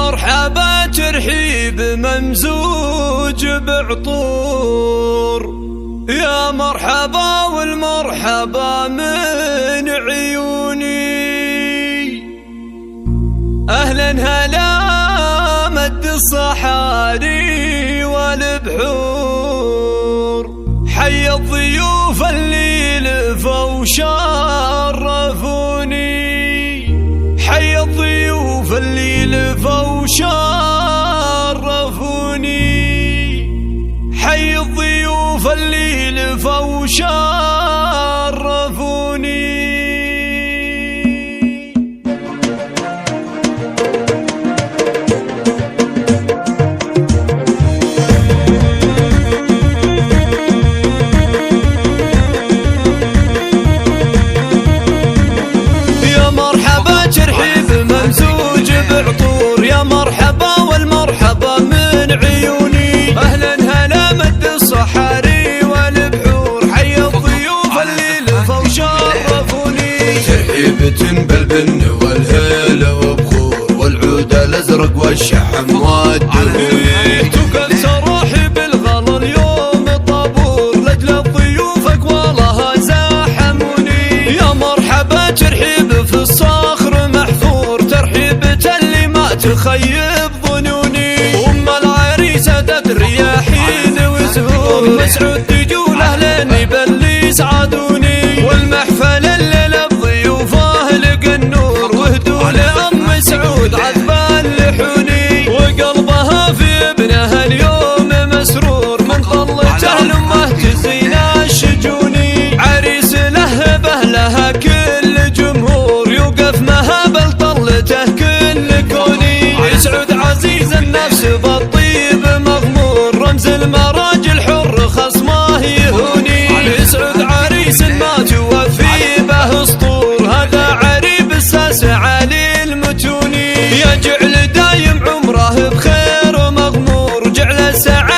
مرحبا ترحيب ممزوج بعطور، يا مرحبا والمرحبا من عيوني. أهلا هلا مد الصحاري والبحور، حي الضيوف اللي لفوا وشرفوني، حي الضيوف اللي لفوا وشرفوني، حي الضيوف اللي لفوا وشرفوني. ترحيب ممزوج بعطور، يا مرحبا والمرحبا من عيوني. أهلا هلا مد الصحاري والبحور، حي الضيوف اللي لفوا وشرفوني. ترحيبة بالبن والهيل وبخور، والعود الازرق والشحم والدهور. تقل تراحب الغلا اليوم طابور، لاجل الضيوف اقوالها زاحموني. يا مرحبا ترحيب في الصخر تخيب ظنوني، أم العريسة تدري حين وزهور، مسعود تجول أهلين يبلي سعادوني. والمحفل الليلة بضيوفه لقى النور، وهدوا لأم سعود عذبا لحوني. وقلبها في ابنها اليوم مسرور، من طلته لأمه تزين الشجوني. عريس لهبه لها كل جمهور، يوقف مهابل طلته كل كوني. يسعد عزيز النفس بالطيب مغمور، رمز المراجل حر خصمه يهوني. يسعد عريس ما توفي به اسطور، هذا عريب الساس علي المتوني. يجعل دايم عمره بخير مغمور، جعل السعادة